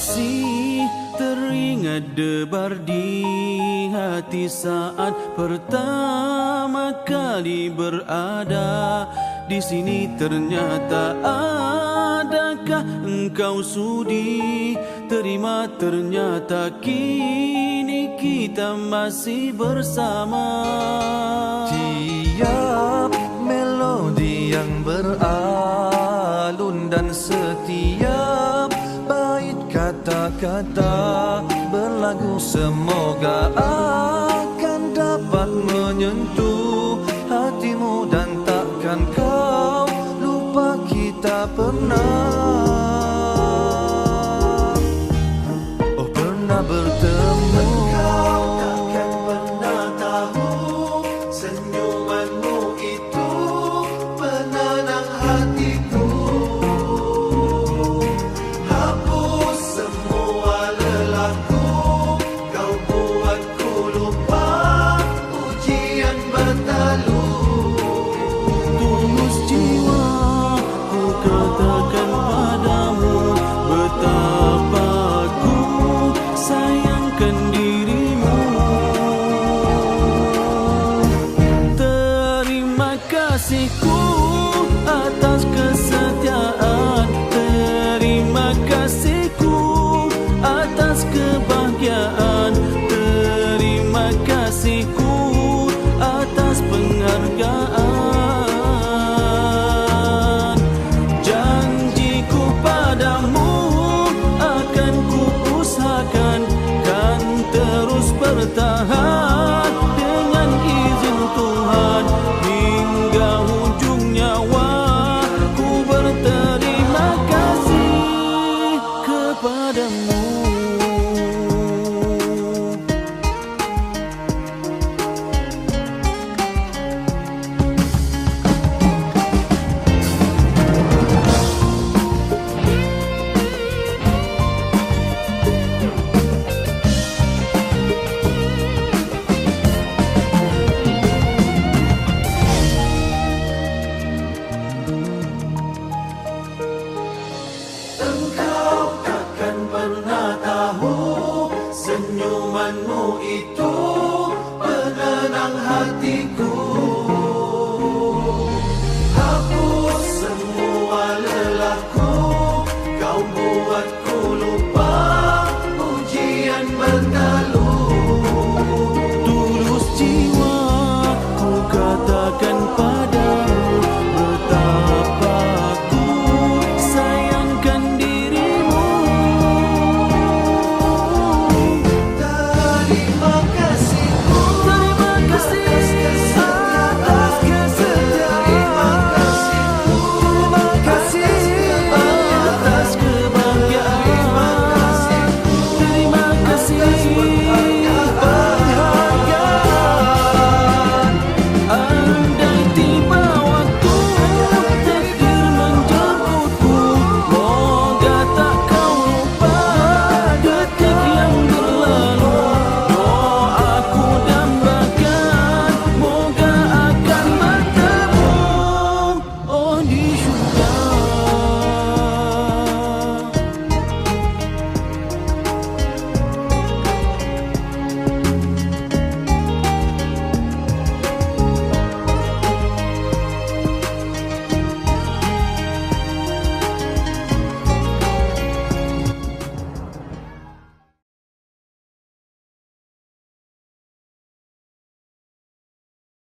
Masih teringat debar di hati saat pertama kali berada di sini. Ternyata adakah engkau sudi terima? Ternyata kini kita masih bersama. Tiap melodi yang beralun dan setiap bait kata-kata berlagu semoga akan dapat menyentuh hatimu dan takkan kau lupa kita pernah bertemu. Engkau takkan pernah tahu senyumanmu itu penenang hatiku. Hapus semua lelahku, kau buatku lupa ujian bertalu. Tulus jiwa ku katakan padamu betapa ku sayangkan dirimu. Terima kasihku atas kesetiaan, terima kasihku atas kebahagiaan, terima kasihku atas penghargaan. Janjiku padamu akan ku usahakan, kan terus bertahan dengan izin Tuhan hingga ujung nyawa. Ku berterima kasih kepadamu. Engkau takkan pernah tahu senyumanmu itu